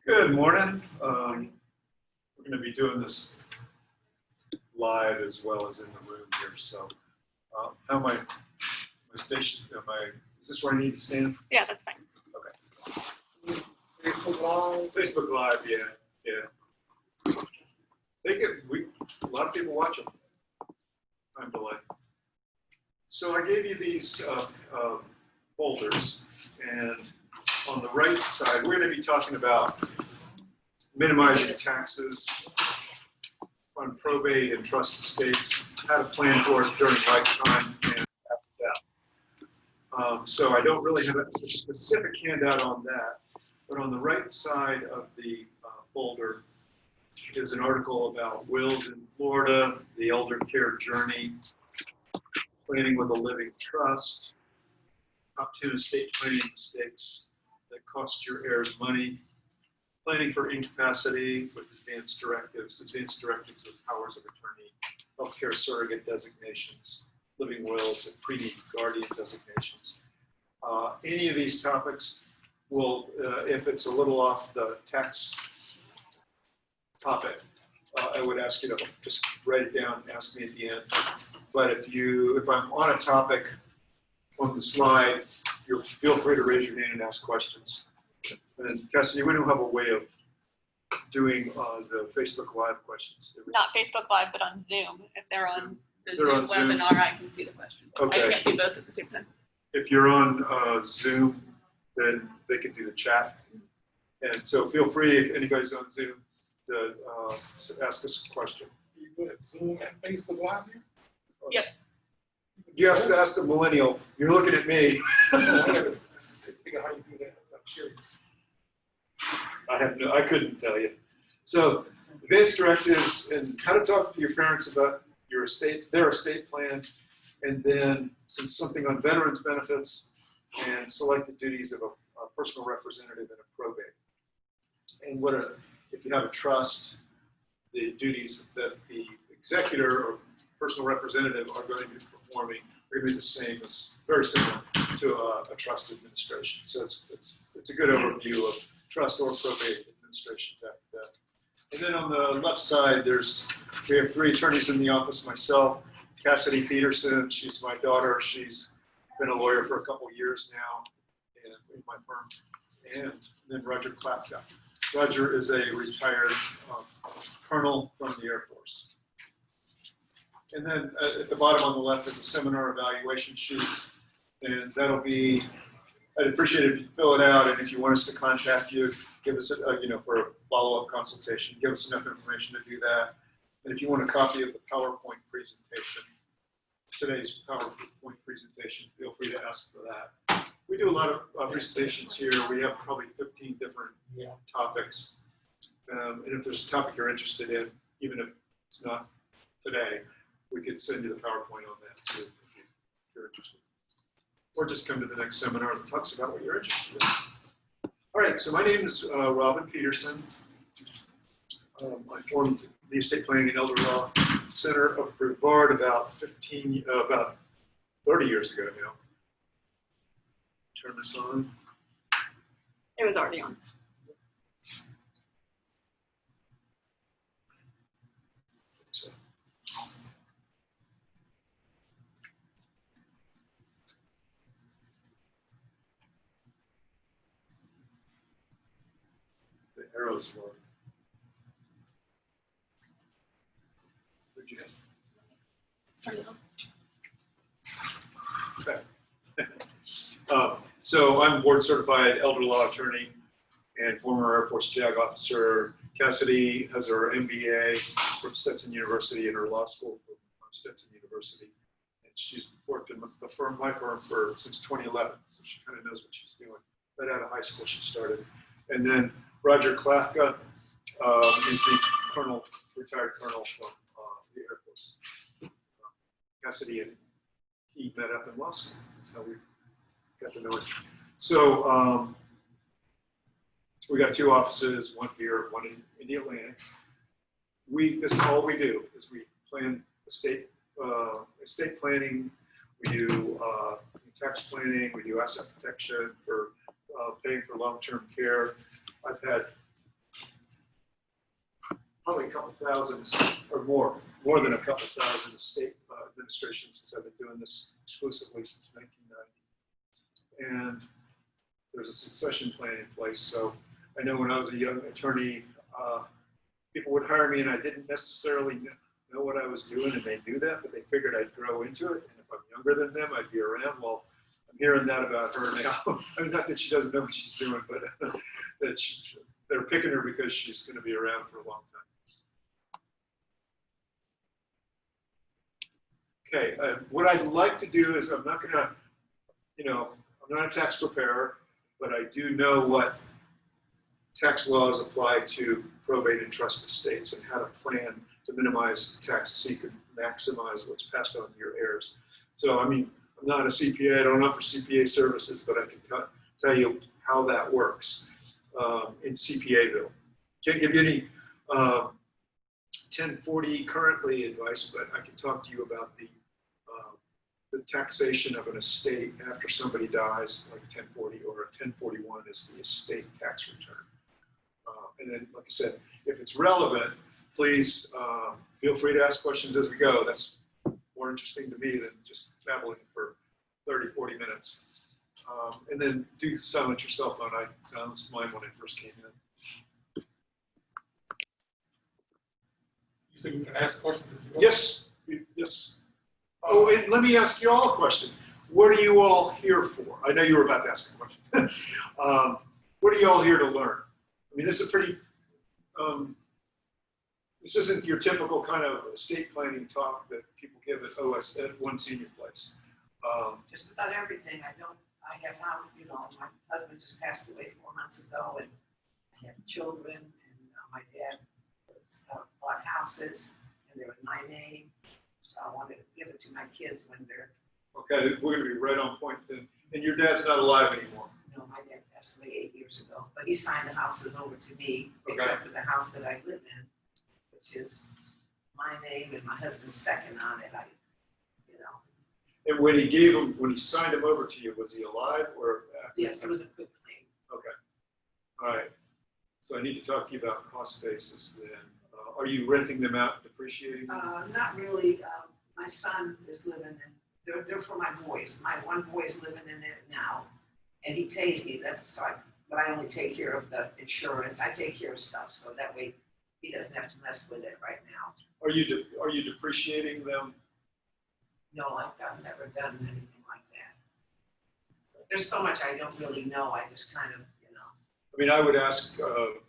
Good morning. We're going to be doing this live as well as in the room here. So, how my station? Is this where I need to stand? Yeah, that's fine. Okay. Facebook Live. Facebook Live. Yeah. They get a lot of people watch them. Time delay. So I gave you these folders, and on the right side, we're going to be talking about minimizing taxes on probate and trust estates, how to plan for it during lifetime and after death. So I don't really have a specific handout on that, but on the right side of the folder is an article about wills in Florida, the elder care journey, planning with a living trust, top 10 estate planning mistakes that cost your heirs money, planning for incapacity with advanced directives with powers of attorney, healthcare surrogate designations, living wills, and pre-need guardian designations. Any of these topics will, if it's a little off the tax topic, I would ask you to just write it down and ask me at the end. But if I'm on a topic on the slide, feel free to raise your hand and ask questions. And Cassidy, we don't have a way of doing the Facebook Live questions. Not Facebook Live, but on Zoom. If they're on the They're Zoom webinar, I can see the questions. Okay. I can't do both at the same time. If you're on Zoom, then they can do the chat. And so feel free, if anybody's on Zoom, to ask us a question. You put Zoom and Facebook Live here? Yep. You have to ask the millennial. You're looking at me. Figure how you do that. I'm curious. I couldn't tell you. So advanced directives and how to talk to your parents about their estate plan, and then something on veterans benefits and selected duties of a personal representative in a probate. And if you have a trust, the duties that the executor or personal representative are going to be performing are going to be the same very similar to a trust administration. So it's a good overview of trust or probate administrations after that. And then on the left side, we have 3 attorneys in the office, myself, Cassidy Peterson, she's my daughter. She's been a lawyer for a couple of years now in my firm. And then Roger Klapka. Roger is a retired colonel from the Air Force. And then at the bottom on the left is a seminar evaluation sheet. And that'll be, I'd appreciate it if you fill it out. And if you want us to contact you, give us for a follow-up consultation, give us enough information to do that. And if you want a copy of the PowerPoint presentation, today's PowerPoint presentation, feel free to ask for that. We do a lot of presentations here. We have probably 15 different topics. And if there's a topic you're interested in, even if it's not today, we could send you the PowerPoint on that too, if you're interested. Or just come to the next seminar that talks about what you're interested in. All right, so my name is Robin Peterson. I formed the Estate Planning and Elder Law Center of Brevard about 30 years ago now. Turn this on. It was already on. So. The arrows work. Where'd you have? Let's turn it on. Okay. So I'm board certified elder law attorney and former Air Force JAG officer. Cassidy has her MBA from Stetson University and her law school from Stetson University. And she's worked in my firm since 2011, so she kind of knows what she's doing. Right out of high school she started. And then Roger Klapka is the retired colonel from the Air Force. Cassidy and he met up in law school. That's how we got to know it. So we got 2 offices, one here, one in Indiana. This is all we do is we plan estate planning. We do tax planning. We do asset protection for paying for long-term care. I've had probably a couple thousand or more than a couple thousand state administrations since I've been doing this exclusively since 1990. And there's a succession plan in place. So I know when I was a young attorney, people would hire me and I didn't necessarily know what I was doing, and they knew that, but they figured I'd grow into it. And if I'm younger than them, I'd be around. Well, I'm hearing that about her now. I mean, not that she doesn't know what she's doing, but that they're picking her because she's going to be around for a long time. Okay, what I'd like to do is I'm not going to, I'm not a tax preparer, but I do know what tax laws apply to probate and trust estates and how to plan to minimize the taxes so you can maximize what's passed on to your heirs. So, I mean, I'm not a CPA, I don't offer CPA services, but I can tell you how that works in CPAville. Can't give you any 1040 currently advice, but I can talk to you about the taxation of an estate after somebody dies, like 1040, or a 1041 is the estate tax return. And then, like I said, if it's relevant, please feel free to ask questions as we go. That's more interesting to me than just babbling for 30, 40 minutes. And then do silence your cell phone. I silenced mine when I first came in. You said we can ask questions. Yes, yes. Oh, and let me ask you all a question. What are you all here for? I know you were about to ask a question. What are you all here to learn? I mean, this is a pretty, this isn't your typical kind of estate planning talk that people give at one senior place. Just about everything. I have found, my husband just passed away 4 months ago, and I have children, and my dad bought houses, and they were in my name, so I wanted to give it to my kids when they're. Okay, we're going to be right on point then. And your dad's not alive anymore. No, my dad passed away 8 years ago, but he signed the houses over to me, Okay. except for the house that I live in, which is my name and my husband's second on it. And when he signed them over to you, was he alive or? Yes, it was a good claim. Okay. All right. So I need to talk to you about cost basis then. Are you renting them out, depreciating them? Not really. My son is living in. They're for my boys. My one boy is living in it now, and he pays me. But I only take care of the insurance. I take care of stuff, so that way he doesn't have to mess with it right now. Are you depreciating them? No, I've never done anything like that. There's so much I don't really know. I just kind of, I mean, I would ask, don't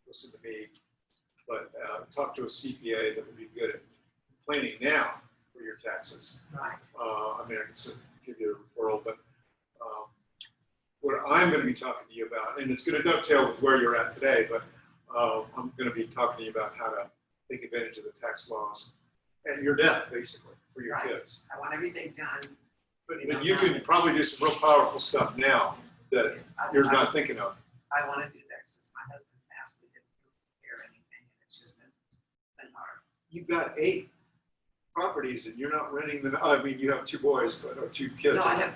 listen to me, but talk to a CPA that would be good at planning now for your taxes. Right. I mean, I can give you a referral, but what I'm going to be talking to you about, and it's going to dovetail with where you're at today, but I'm going to be talking to you about how to take advantage of the tax laws at your death, basically, for your kids. I want everything done. But you can probably do some real powerful stuff now that you're not thinking of. I want to do that since my husband passed. We didn't hear anything, and it's just been hard. You've got 8 properties and you're not renting them. I mean, you have 2 boys, or 2 kids. No, I have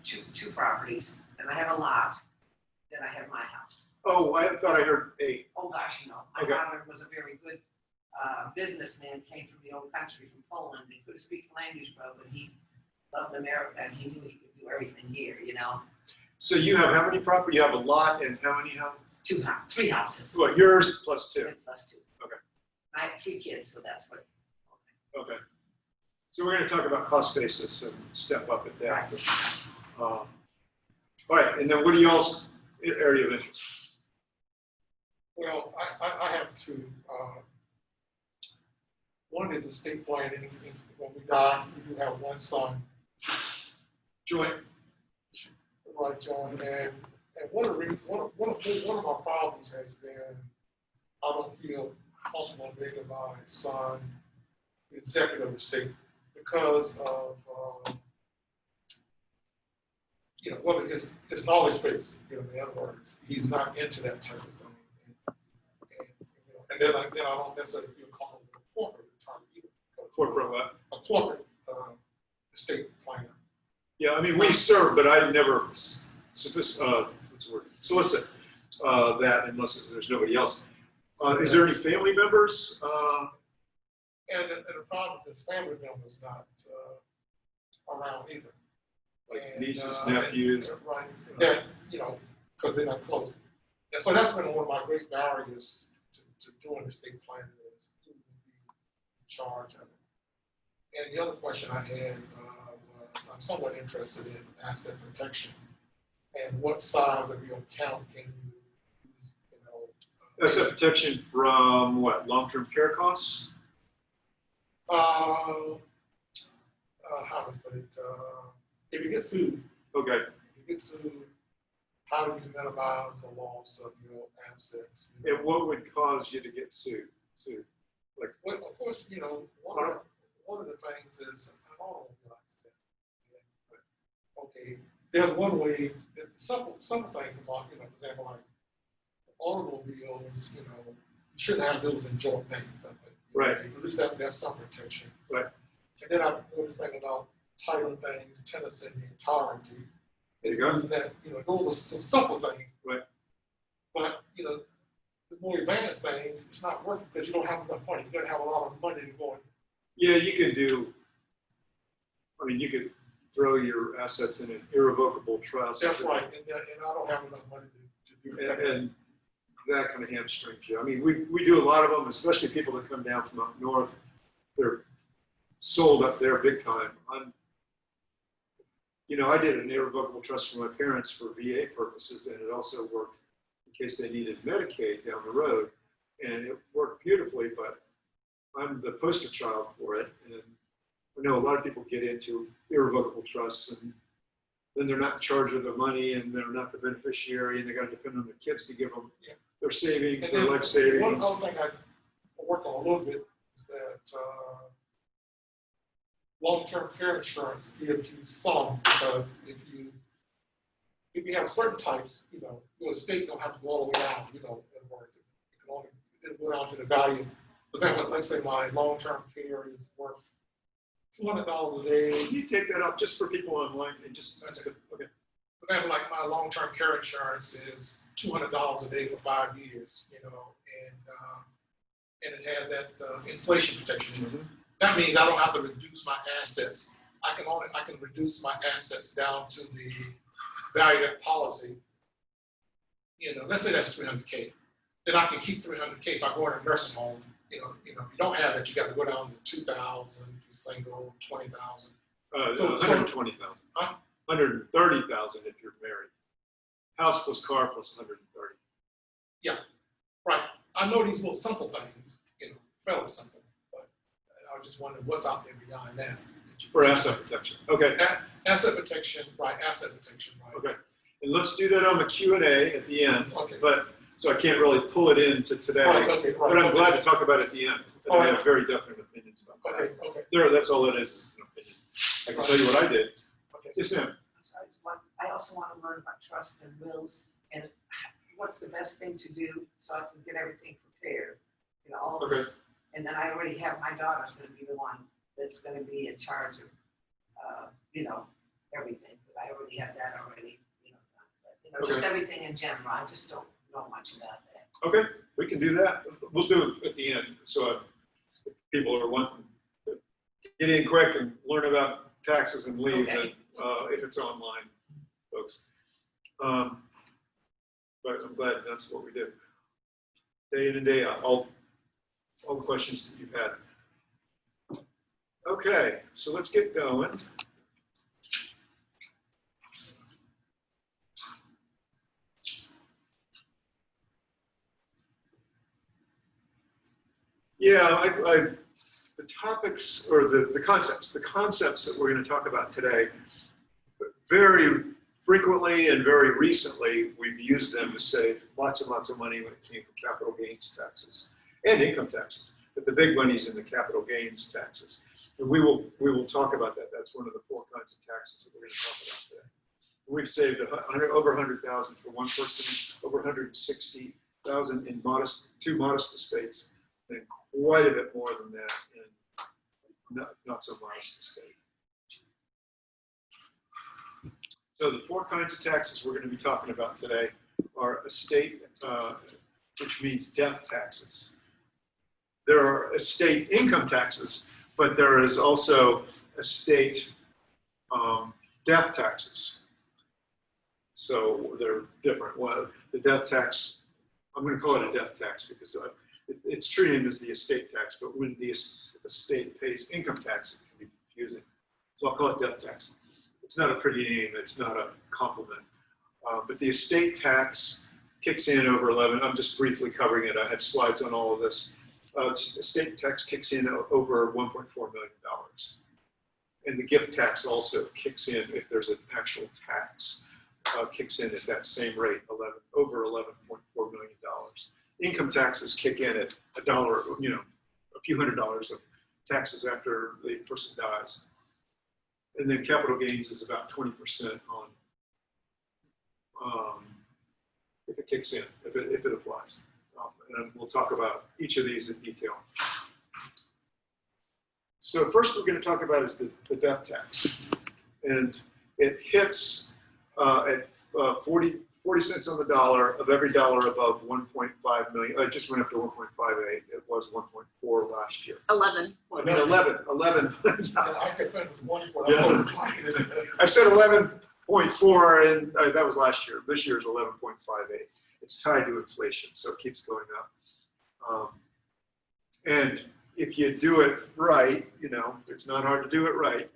two properties, and I have a lot. Then I have my house. Oh, I thought I heard 8. Oh gosh, no. My father was a very good businessman, came from the old country, from Poland. He couldn't speak the language well, but he loved America, and he knew he could do everything here, So you have how many property? You have a lot and how many houses? 3 houses. What, yours plus 2? Plus 2. Okay. I have 3 kids, so that's what. Okay. So we're going to talk about cost basis and step up at that. Right. All right, and then what are y'all's area of interest? Well, I have 2. One is estate planning. When we die, we do have one son. Joint. Right, John. And one of my problems has been I don't feel comfortable making my son the executive estate because of whether his knowledge base. In other words, he's not into that type of thing. And then I don't necessarily feel comfortable with a corporate attorney either. Corporate what? A corporate estate planner. Yeah, I mean, we serve, but I never solicit that unless there's nobody else. Is there any family members? And the problem is family members not around either. Like And, nieces, nephews? Right, that, you know, because they're not close. And so that's been one of my great barriers to doing estate planning is who would be in charge of it. And the other question I had was, I'm somewhat interested in asset protection and what size of your account can you use, you know. Asset protection from what? Long-term care costs? How to put it, if you get sued, Okay. how do you minimize the loss of your assets? And what would cause you to get sued? Well, of course, you know, one of the things is an automobile accident. Okay, there's one way, simple things about, you know, for example, like automobiles, you know, you shouldn't have those in joint names. Right. At least there's some protection. Right. And then I noticed thing about title things, tenants in the entirety. There you go. That, you know, those are some simple things. Right. But, you know, the more advanced thing, it's not working because you don't have enough money. You gotta have a lot of money to go in. Yeah, you can do, I mean, you could throw your assets in an irrevocable trust. That's right, and I don't have enough money to do that. And that kind of hamstrings you. I mean, we do a lot of them, especially people that come down from up north. They're sold up there big time. You know, I did an irrevocable trust for my parents for VA purposes, and it also worked in case they needed Medicaid down the road. And it worked beautifully, but I'm the poster child for it. And I know a lot of people get into irrevocable trusts, and then they're not in charge of the money, and they're not the beneficiary, and they got to depend on their kids to give them their savings, And their then life savings. one other thing I worked on a little bit is that long-term care insurance gives you some, because if you have certain types, you know, your estate don't have to go all the way down, you know, in other words, it'll go down to the value. For example, let's say my long-term care is worth $200 a day. Can you take that up just for people online and just okay. For example, like my long-term care insurance is $200 a day for 5 years, you know, and it has that inflation protection. Mm-hmm. That means I don't have to reduce my assets. I can reduce my assets down to the value of that policy. You know, let's say that's $300K. Then I can keep $300K if I go in a nursing home. You know, if you don't have that, you got to go down to $2,000 if you're single, $20,000. So 120,000. Huh? 130,000 if you're married. House plus car plus 130. Yeah, right. I know these little simple things, you know, fairly simple, but I just wondering what's out there beyond that. For asset protection. Okay. Asset protection, right? Asset protection, right? Okay. And let's do that on the Q&A at the end. Okay. But so I can't really pull it into today. Right, okay, right. But I'm glad to talk about it at the end. And I have very definite opinions about that. Okay. That's all it is an opinion. I can tell you what I did. Okay. Yes, ma'am. I also want to learn about trust and wills and what's the best thing to do so I can get everything prepared. You know, all this. And then I already have my daughter's going to be the one that's going to be in charge of, you know, everything, because I already have that already, you know, done. But, you know, just everything in general. I just don't know much about that. Okay, we can do that. We'll do it at the end. So if people are wanting to get in quick and learn about taxes and leave, Okay. and if it's online, folks. But I'm glad that's what we do. Day in and day out, all the questions that you've had. Okay, so let's get going. Yeah, the topics or the concepts that we're going to talk about today, very frequently and very recently, we've used them to save lots and lots of money when it came to capital gains taxes and income taxes. But the big money's in the capital gains taxes. And we will talk about that. That's one of the 4 kinds of taxes that we're going to talk about today. We've saved over 100,000 for one person, over 160,000 in two modest estates, and quite a bit more than that in not so modest estate. So the 4 kinds of taxes we're going to be talking about today are estate which means death taxes. There are estate income taxes, but there is also estate death taxes. So they're different. Well, the death tax, I'm going to call it a death tax because it's treated as the estate tax, but when the estate pays income tax, it can be confusing. So I'll call it death tax. It's not a pretty name, it's not a compliment. But the estate tax kicks in over 11, I'm just briefly covering it, I have slides on all of this. Estate tax kicks in over $1.4 million. And the gift tax also kicks in if there's an actual tax, kicks in at that same rate, over $11.4 million. Income taxes kick in at $1, you know, a few $100s of taxes after the person dies. And then capital gains is about 20% on, if it kicks in, if it applies. And we'll talk about each of these in detail. So first we're going to talk about is the death tax. And it hits at 40 cents on the dollar of every dollar above 1.5 million. It just went up to 1.58. It was 1.4 last year. 11. I mean 11. I could find this money for Yeah. I said 11.4, and that was last year. This year is 11.58. It's tied to inflation, so it keeps going up. And if you do it right, you know, it's not hard to do it right.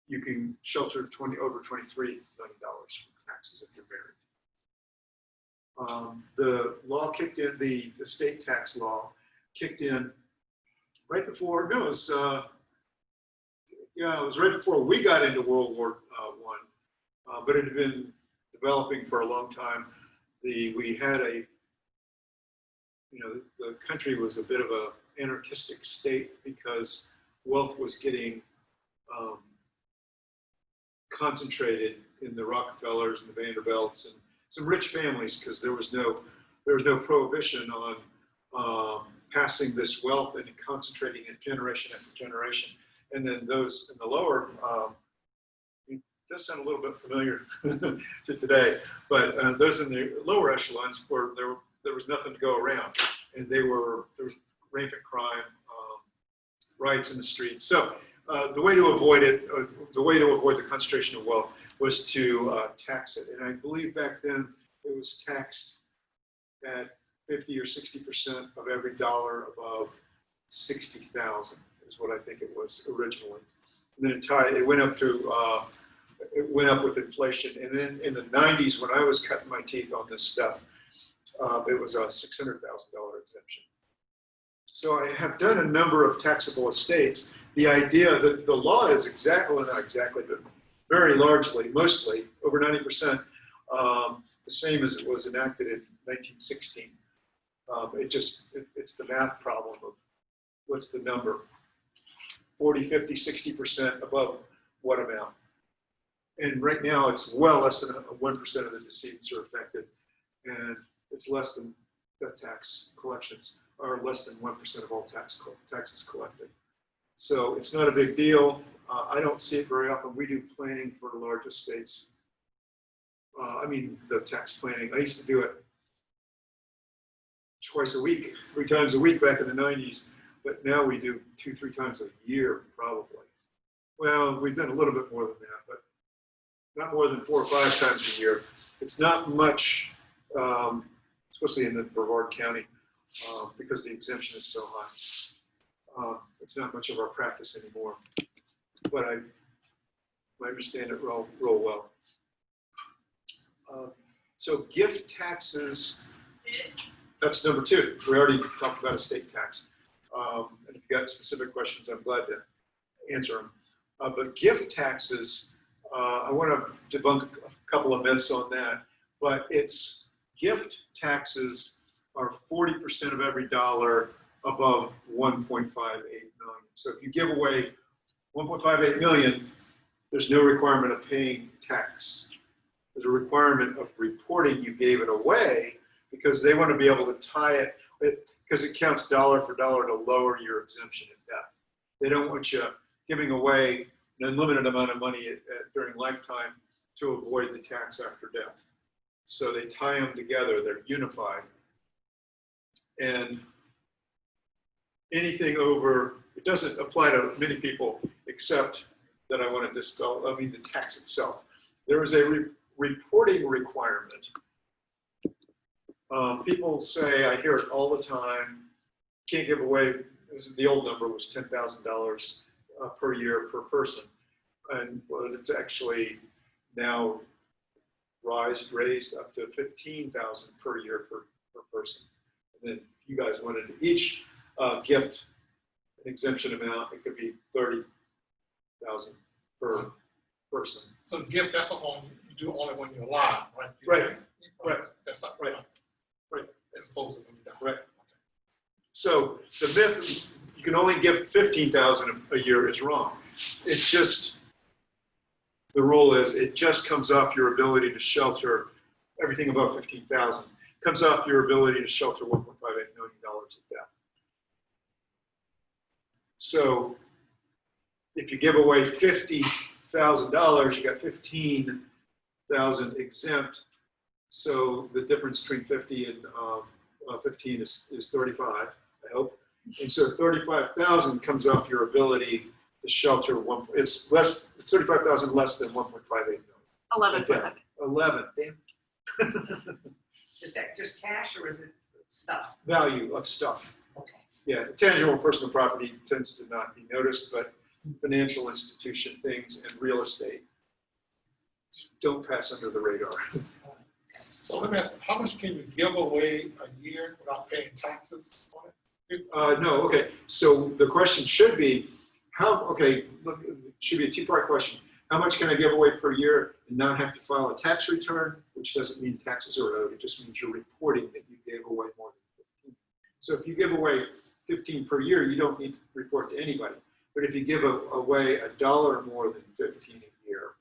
You can shelter over $23 million from taxes if you're married. The law kicked in, the estate tax law kicked in right before, no, it was, yeah, it was right before we got into World War I, but it had been developing for a long time. We had a, you know, the country was a bit of an anarchistic state because wealth was getting concentrated in the Rockefellers and the Vanderbilts and some rich families because there was no prohibition on passing this wealth and concentrating it generation after generation. And then those in the lower, it does sound a little bit familiar to today, but those in the lower echelons were there was nothing to go around, and there was rampant crime, riots in the streets. So the way to avoid it, the way to avoid the concentration of wealth was to tax it. And I believe back then it was taxed at 50 or 60% of every dollar above 60,000 is what I think it was originally. And then it went up to, it went up with inflation. And then in the 90s, when I was cutting my teeth on this stuff, it was a $600,000 exemption. So I have done a number of taxable estates. The idea that the law is exactly, well, not exactly, but very largely, mostly, over 90%, the same as it was enacted in 1916. It's the math problem of what's the number? 40, 50, 60% above what amount? And right now it's well less than 1% of the decedents are affected, and it's less than death tax collections are less than 1% of all taxes collected. So it's not a big deal. I don't see it very often. We do planning for large estates. I mean, the tax planning. I used to do it twice a week, 3 times a week back in the 90s, but now we do 2-3 times a year, probably. Well, we've done a little bit more than that, but not more than 4 or 5 times a year. It's not much, especially in the Brevard County, because the exemption is so high. It's not much of our practice anymore, but I understand it real well. So gift taxes, that's number 2. We already talked about estate tax. And if you got specific questions, I'm glad to answer them. But gift taxes, I want to debunk a couple of myths on that, but gift taxes are 40% of every dollar above 1.58 million. So if you give away 1.58 million, there's no requirement of paying tax. There's a requirement of reporting you gave it away because they want to be able to tie it, because it counts dollar for dollar to lower your exemption at death. They don't want you giving away an unlimited amount of money during lifetime to avoid the tax after death. So they tie them together, they're unified. And anything over, it doesn't apply to many people except that I want to dispel, I mean, the tax itself. There is a reporting requirement. People say, I hear it all the time, can't give away, the old number was $10,000 per year per person. And well, it's actually now raised up to $15,000 per year per person. And then if you guys wanted to each gift an exemption amount, it could be $30,000 per person. So gift, that's something you do only when you're alive, right? Right. That's not Right. Right. As opposed to when you die. Right. So the myth, you can only give $15,000 a year is wrong. It's just, the rule is it just comes off your ability to shelter everything above $15,000. Comes off your ability to shelter $1.58 million of death. So if you give away $50,000, you got $15,000 exempt. So the difference between 50 and 15 is 35, I hope. And so 35,000 comes off your ability to shelter one. It's 35,000 less than 1.58 million. 11. 11. Damn. Is that just cash or is it stuff? Value of stuff. Okay. Yeah, tangible personal property tends to not be noticed, but financial institution things and real estate don't pass under the radar. So let me ask, how much can you give away a year without paying taxes on it? No, okay. So the question should be, look, it should be a two-part question. How much can I give away per year and not have to file a tax return, which doesn't mean taxes are owed, it just means you're reporting that you gave away more than 15. So if you give away 15 per year, you don't need to report to anybody. But if you give away $1 more than 15 a year,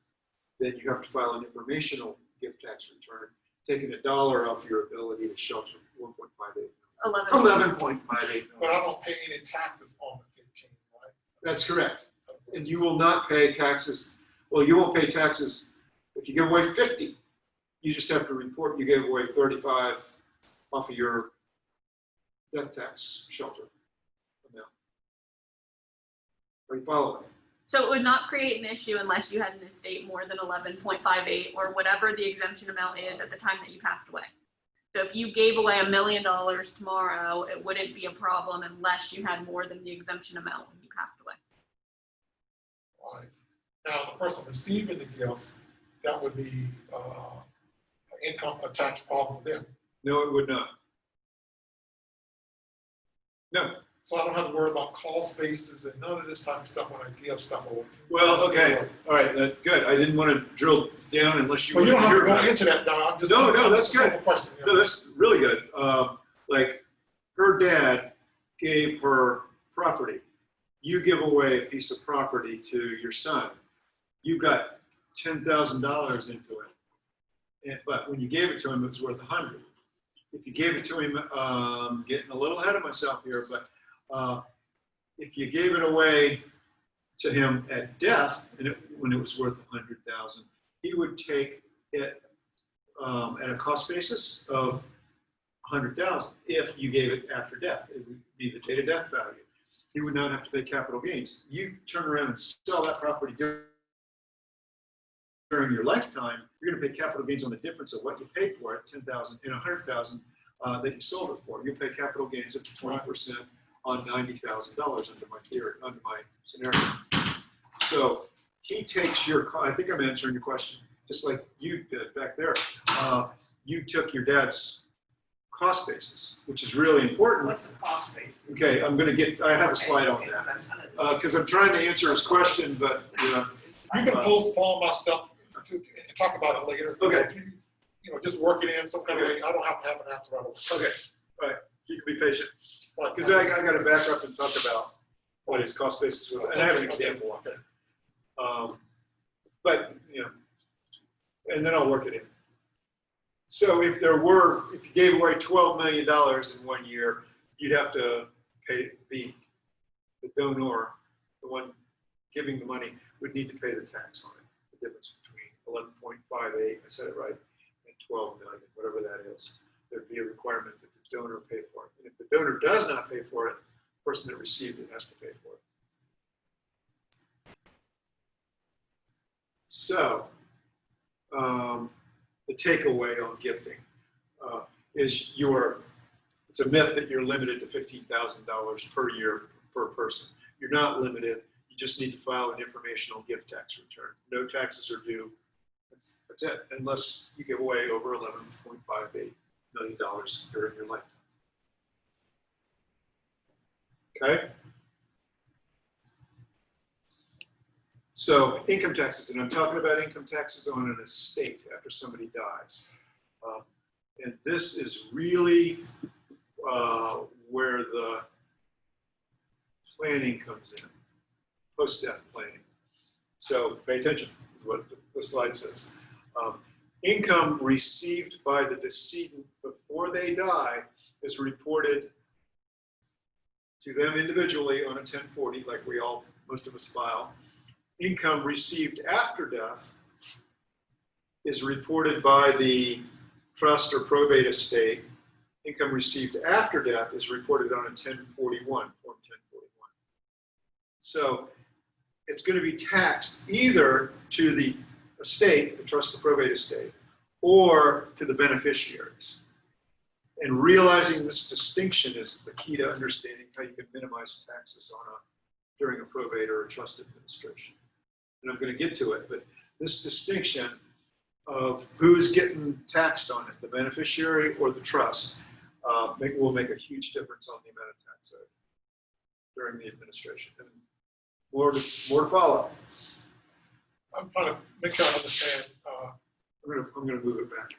then you have to file an informational gift tax return, taking $1 off your ability to shelter 1.58. 11.58 But I don't pay any taxes on the 15, right? That's correct. And you will not pay taxes. Well, you won't pay taxes if you give away 50. You just have to report you gave away 35 off of your death tax shelter amount. Are you following? So it would not create an issue unless you had an estate more than 11.58 or whatever the exemption amount is at the time that you passed away. So if you gave away $1 million tomorrow, it wouldn't be a problem unless you had more than the exemption amount when you passed away. Right. Now, the person receiving the gift, that would be an income tax problem with them. No, it would not. No. So I don't have to worry about cost basis and none of this type of stuff when I give stuff away. Well, okay. All right. Good. I didn't want to drill down unless you Well, you don't want to have hear to go about it. into that now. I'm just No, that's good. Simple question, No, that's really good. Like her dad gave her property. You give away a piece of property to your son. You got $10,000 into it. But when you gave it to him, it was worth 100. If you gave it to him, getting a little ahead of myself here, but if you gave it away to him at death, and when it was worth 100,000, he would take it at a cost basis of 100,000. If you gave it after death, it would be the date of death value. He would not have to pay capital gains. You turn around and sell that property during your lifetime, you're going to pay capital gains on the difference of what you paid for it, 10,000 and 100,000 that you sold it for. You'll pay capital gains up to 20% on $90,000 under my theory, under my scenario. So he takes your, I think I'm answering your question, just like you did back there. You took your dad's cost basis, which is really important. What's the cost basis? Okay, I have a slide on that. Because I'm trying to answer his question, but You can postpone my stuff and talk about it later. Okay. You know, just work it in some kind of way. I don't have to have an answer right away. Okay, all right, you can be patient. But- Because I got to back up and talk about what his cost basis was, and I have an example on that. But, you know, and then I'll work it in. So if you gave away $12 million in 1 year, you'd have to pay the donor, the one giving the money, would need to pay the tax on it. The difference between 11.58, I said it right, and 12 million, whatever that is. There'd be a requirement that the donor pay for it. And if the donor does not pay for it, the person that received it has to pay for it. So, the takeaway on gifting is it's a myth that you're limited to $15,000 per year per person. You're not limited. You just need to file an informational gift tax return. No taxes are due. That's it, unless you give away over $11.58 million during your lifetime. Okay? So income taxes, and I'm talking about income taxes on an estate after somebody dies. And this is really where the planning comes in, post-death planning. So pay attention to what the slide says. Income received by the decedent before they die is reported to them individually on a 1040, like most of us file. Income received after death is reported by the trust or probate estate. Income received after death is reported on a 1041, Form 1041. So it's going to be taxed either to the estate, the trust or probate estate, or to the beneficiaries. And realizing this distinction is the key to understanding how you can minimize taxes during a probate or a trust administration. And I'm going to get to it, but this distinction of who's getting taxed on it, the beneficiary or the trust, will make a huge difference on the amount of tax owed during the administration. And more to follow. I'm trying to make sure I understand. I'm going to move it back.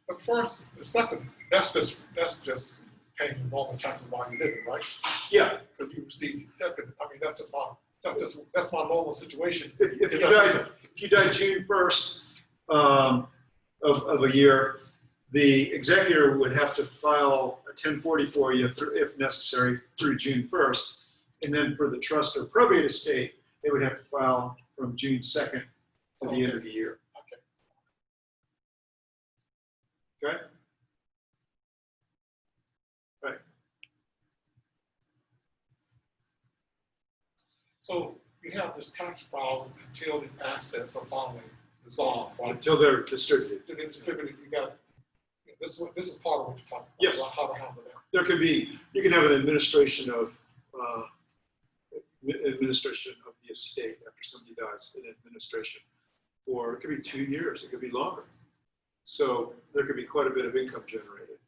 But first, the second, that's just paying the normal taxes while you're living, right? Yeah. Because you receive, that's my normal situation. If you died June 1st of a year, the executor would have to file a 1040 for you if necessary through June 1st. And then for the trust or probate estate, they would have to file from June 2nd to the end of the year. Okay? Right. So you have this tax problem until these assets are finally dissolved, right? Until they're distributed. To be distributed, you got, this is part of what you're talking about. Yes. About how to handle that. There could be, you can have an administration of the estate after somebody dies, an administration, or it could be 2 years, it could be longer. So there could be quite a bit of income generated.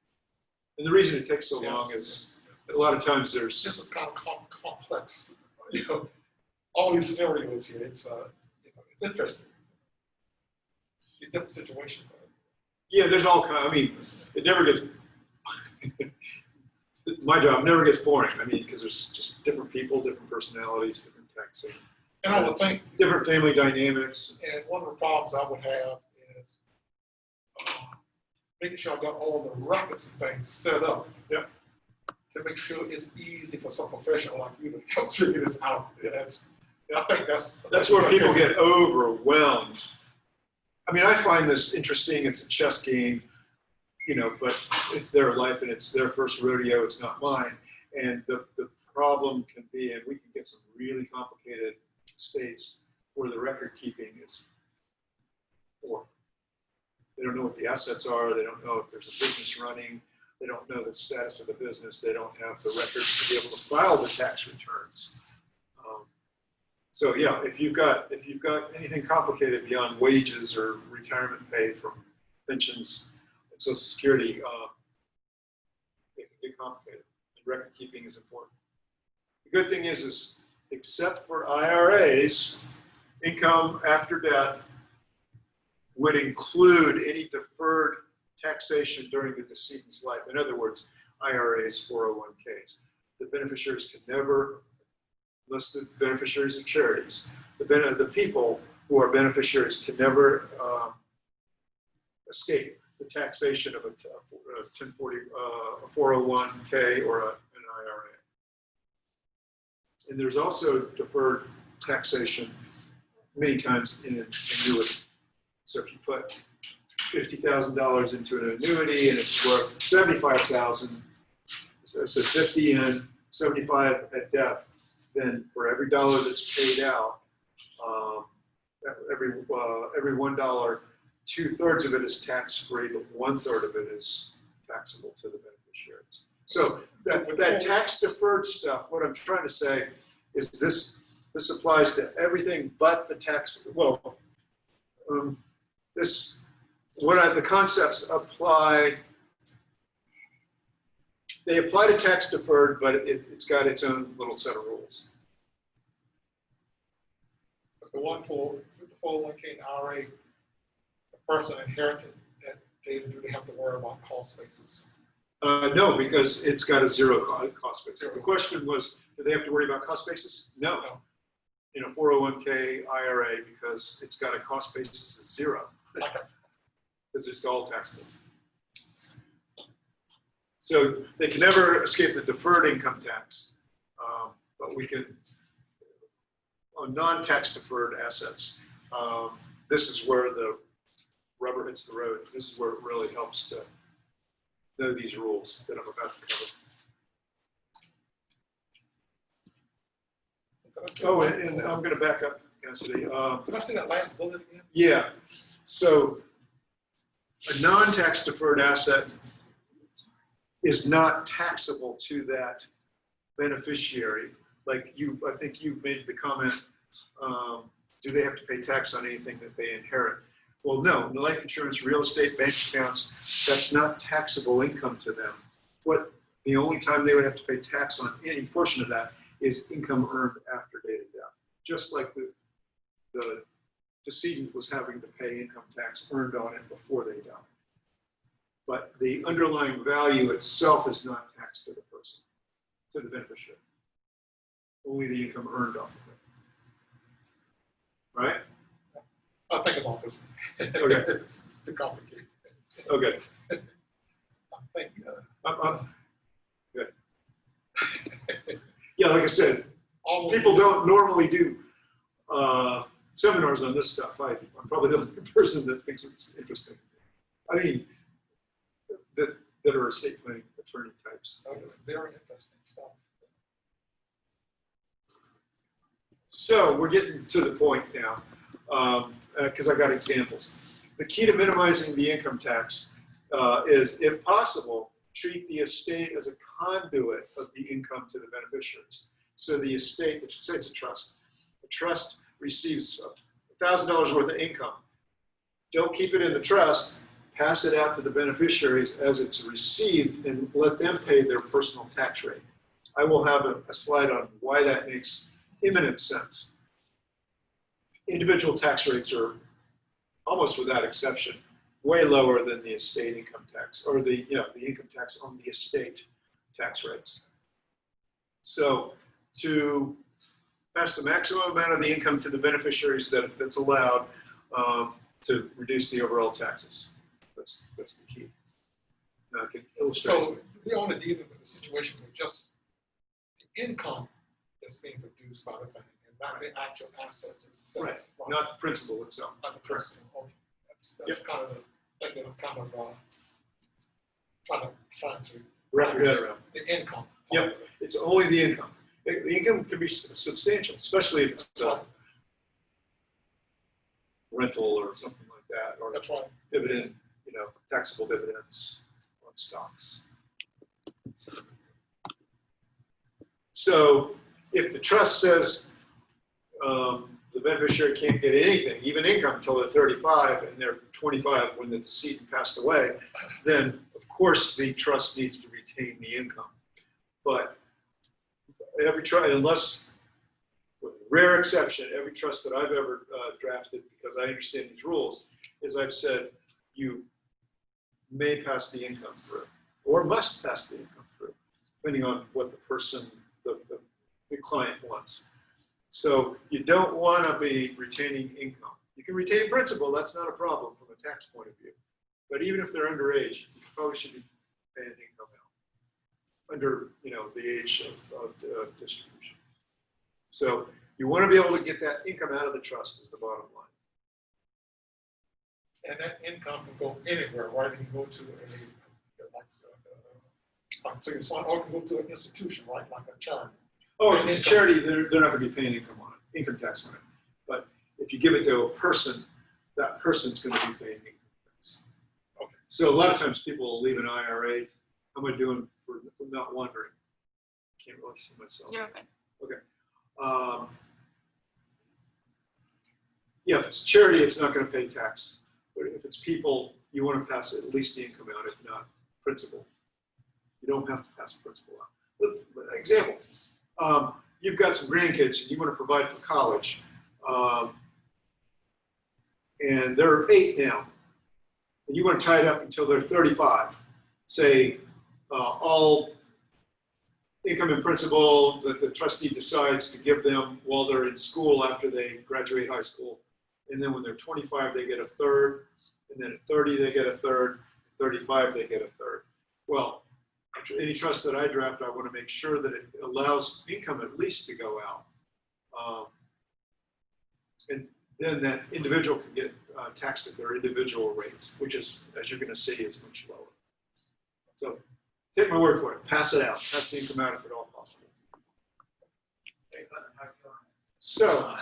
And the reason it takes so long is a lot of times there's... This is kind of complex, all these scenarios here, it's interesting. These different situations. Yeah, there's all kinds, it never gets, my job never gets boring, because there's just different people, different personalities, different taxing. And I would think... Different family dynamics. And one of the problems I would have is making sure I got all the records and things set up. Yep. To make sure it's easy for some professional like you to help figure this out. I think that's where people get overwhelmed. I find this interesting. It's a chess game, but it's their life and it's their first rodeo. It's not mine. And the problem can be, and we can get some really complicated states where the record keeping is poor. They don't know what the assets are. They don't know if there's a business running. They don't know the status of the business. They don't have the records to be able to file the tax returns. So yeah, if you've got anything complicated beyond wages or retirement pay from pensions and Social Security, it can get complicated. And record keeping is important. The good thing is except for IRAs, income after death would include any deferred taxation during the decedent's life. In other words, IRAs, 401ks. The beneficiaries can never, unless the beneficiaries of charities, the people who are beneficiaries can never escape the taxation of a 1040, a 401k or an IRA. And there's also deferred taxation many times in annuity. So if you put $50,000 into an annuity and it's worth $75,000, so 50 and 75 at death, then for every dollar that's paid out, every $1, 2/3 of it is tax-free, but 1/3 of it is taxable to the beneficiaries. So that tax-deferred stuff, what I'm trying to say is this applies to everything but the tax, well, the concepts apply, they apply to tax-deferred, but it's got its own little set of rules. But the one for the 401k and IRA, the person inherited that they do they have to worry about cost basis. No, because it's got a zero cost basis. The question was, do they have to worry about cost basis? No. In a 401k IRA, because it's got a cost basis of 0. Because it's all taxable. So they can never escape the deferred income tax, but we can, on non-tax deferred assets, this is where the rubber hits the road. This is where it really helps to know these rules that I'm about to cover. Oh, and I'm going to back up, Cassidy. Can I see that last bullet again? Yeah. So a non-tax deferred asset is not taxable to that beneficiary. Like I think you made the comment, do they have to pay tax on anything that they inherit? Well, no, in life insurance, real estate, bank accounts, that's not taxable income to them. The only time they would have to pay tax on any portion of that is income earned after date of death. Just like the decedent was having to pay income tax earned on it before they died. But the underlying value itself is not taxed to the person, to the beneficiary. Only the income earned off of it. Right? I'll think about this one. Okay. It's too complicated. Okay. I think, Good. Yeah, like I said, almost people don't normally do seminars on this stuff. I'm probably the only person that thinks it's interesting. I mean, that are estate planning attorney types. It's very interesting stuff. So we're getting to the point now, because I got examples. The key to minimizing the income tax is, if possible, treat the estate as a conduit of the income to the beneficiaries. So the estate, which say it's a trust receives $1,000 worth of income. Don't keep it in the trust, pass it out to the beneficiaries as it's received and let them pay their personal tax rate. I will have a slide on why that makes imminent sense. Individual tax rates are almost without exception way lower than the estate income tax, or the income tax on the estate tax rates. So to pass the maximum amount of the income to the beneficiaries that's allowed to reduce the overall taxes. That's the key. Now I can illustrate. So we're only dealing with a situation where just the income that's being produced by the family, and not the actual assets itself. Right, not the principal itself. Not the principal. Okay. That's kind of the thing that I'm kind of trying to Wrap your head around. the income. Yep, it's only the income. The income can be substantial, especially if it's rental or something like that, or That's right. dividend, taxable dividends on stocks. So if the trust says the beneficiary can't get anything, even income, until they're 35 and they're 25 when the decedent passed away, then of course the trust needs to retain the income. But every trust, unless, with rare exception, every trust that I've ever drafted, because I understand these rules, is I've said you may pass the income through, or must pass the income through, depending on what the person, the client wants. So you don't want to be retaining income. You can retain principal, that's not a problem from a tax point of view. But even if they're underage, you probably should be paying income out under the age of distribution. So you want to be able to get that income out of the trust is the bottom line. And that income can go anywhere, right? It can go to so your son, or it can go to an institution, right, like a charity. Oh, if it's a charity, they're not going to be paying income tax on it. But if you give it to a person, that person's going to be paying income tax. Okay. So a lot of times people will leave an IRA. How am I doing for not wondering? Can't really see myself. You're okay. Okay. Yeah, if it's charity, it's not going to pay tax. But if it's people, you want to pass at least the income out, if not principal. You don't have to pass principal out. But example, you've got some grandkids and you want to provide for college. And they're 8 now. And you want to tie it up until they're 35. Say, all income and principal that the trustee decides to give them while they're in school after they graduate high school. And then when they're 25, they get a third. And then at 30, they get a third. 35, they get a third. Well, any trust that I draft, I want to make sure that it allows income at least to go out. And then that individual can get taxed at their individual rates, which is, as you're going to see, is much lower. So take my word for it. Pass it out. Pass the income out if at all possible. So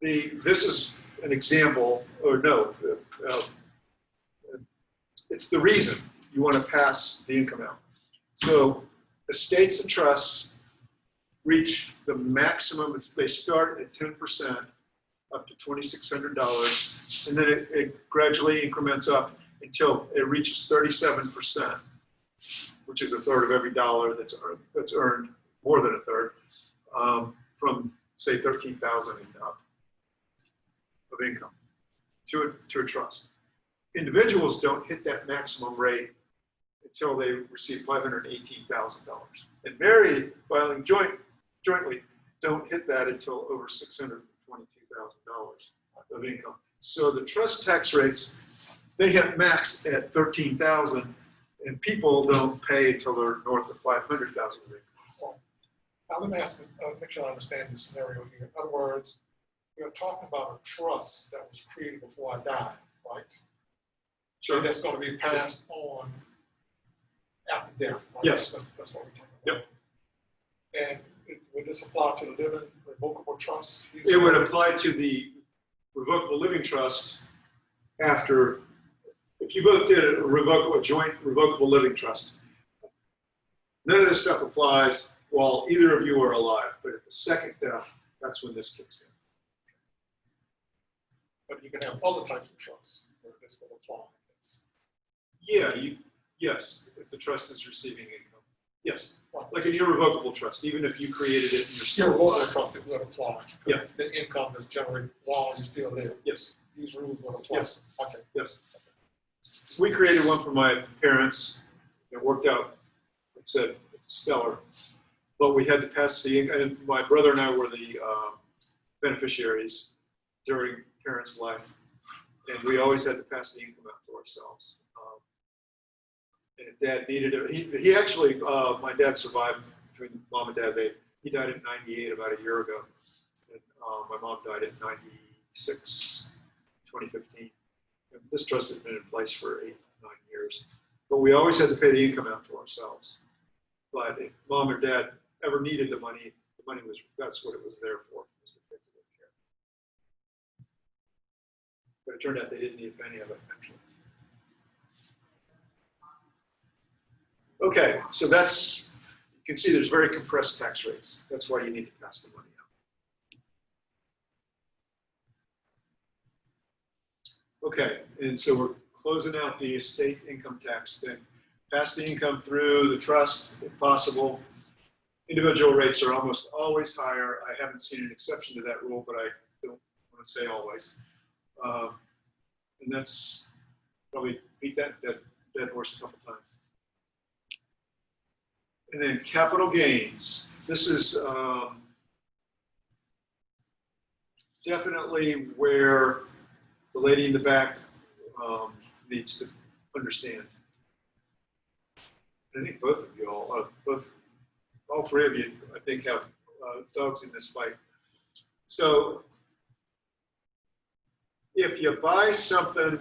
this is an example, or no, it's the reason you want to pass the income out. So estates and trusts reach the maximum, they start at 10% up to $2,600, and then it gradually increments up until it reaches 37%, which is a third of every dollar that's earned, more than a third, from say 13,000 and up of income to a trust. Individuals don't hit that maximum rate until they receive $518,000. And married, filing jointly, don't hit that until over $622,000 of income. So the trust tax rates, they hit max at 13,000, and people don't pay until they're north of 500,000 of income. Well, now let me ask, make sure I understand this scenario here. In other words, we're talking about a trust that was created before I died, right? Sure. And that's going to be passed on after death, right? Yes. That's what we're talking about. Yep. And would this apply to the living revocable trust? It would apply to the revocable living trust after, if you both did a joint revocable living trust, none of this stuff applies while either of you are alive, but at the second death, that's when this kicks in. But you can have other types of trusts where this will apply. Yeah, yes, if the trust is receiving income. Yes, Right. like an irrevocable trust, even if you created it and you're still Irrevocable alive. trust, it would apply. Yeah. The income is generated while you still live. Yes, These rules would apply. Yes. Okay. yes. We created one for my parents. It worked out, like I said, stellar. But we had to pass the income, and my brother and I were the beneficiaries during parents' life. And we always had to pass the income out to ourselves. And if dad needed it, he actually, my dad survived between mom and dad. He died at 98 about a year ago. And my mom died at 96, 2015. And this trust has been in place for 8, 9 years. But we always had to pay the income out to ourselves. But if mom or dad ever needed the money was, that's what it was there for. But it turned out they didn't need any of it, actually. Okay, so that's, you can see there's very compressed tax rates. That's why you need to pass the money out. Okay, and so we're closing out the estate income tax thing. Pass the income through the trust, if possible. Individual rates are almost always higher. I haven't seen an exception to that rule, but I don't want to say always. And that's probably beat that dead horse a couple times. And then capital gains. This is definitely where the lady in the back needs to understand. I think both of you all three of you, I think, have dogs in this fight. So if you buy something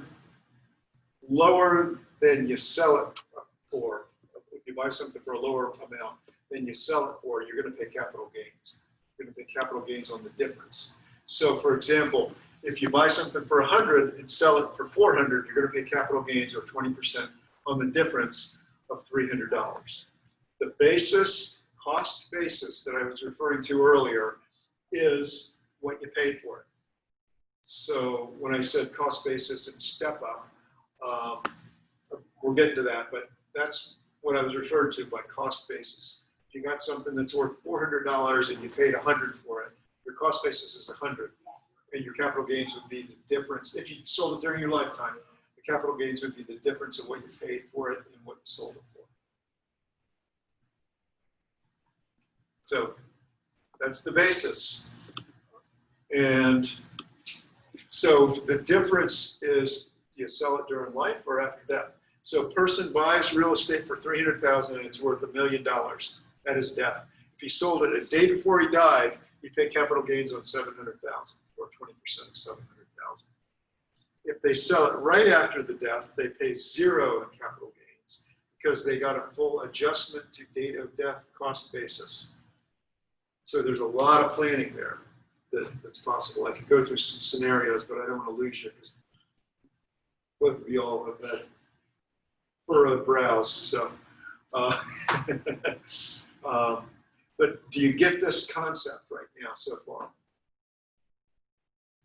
lower than you sell it for, if you buy something for a lower amount than you sell it for, you're going to pay capital gains. You're going to pay capital gains on the difference. So for example, if you buy something for 100 and sell it for 400, you're going to pay capital gains of 20% on the difference of $300. The basis, cost basis that I was referring to earlier is what you paid for it. So when I said cost basis and step up, we'll get to that, but that's what I was referred to by cost basis. If you got something that's worth $400 and you paid 100 for it, your cost basis is 100, and your capital gains would be the difference. If you sold it during your lifetime, the capital gains would be the difference of what you paid for it and what you sold it for. So that's the basis. And so the difference is, do you sell it during life or after death? So a person buys real estate for $300,000 and it's worth $1 million at his death. If he sold it a day before he died, he paid capital gains on $700,000 or 20% of $700,000. If they sell it right after the death, they pay 0 in capital gains because they got a full adjustment to date of death cost basis. So there's a lot of planning there that's possible. I could go through some scenarios, but I don't want to lose you because both of you all have had furrowed brows. So, but do you get this concept right now so far?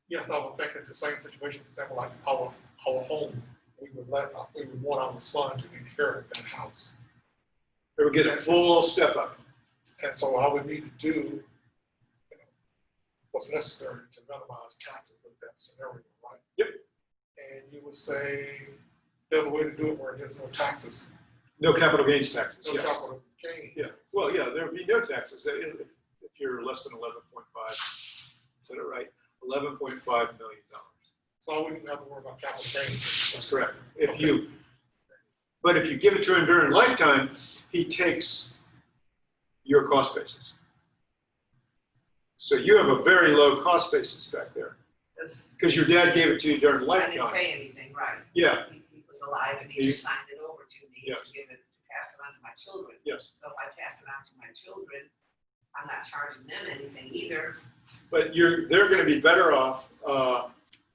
Yes, I would think in the same situation, for example, like our home, we would want our son to inherit that house. They would get a full step up. And so I would need to do what's necessary to minimize taxes with that scenario, right? Yep. And you would say there's a way to do it where there's no taxes. No capital gains taxes, No yes. capital gain. Yeah, well, yeah, there would be no taxes if you're less than 11.5, said it right, $11.5 million. So I wouldn't even have to worry about capital gains. That's correct. But if you give it to him during lifetime, he takes your cost basis. So you have a very low cost basis back there because your dad gave it to you during I lifetime. didn't pay anything, right? Yeah. He was alive and he just signed it over to me Yes. to give it, to pass it on to my children. Yes. So if I pass it on to my children, I'm not charging them anything either. But they're going to be better off,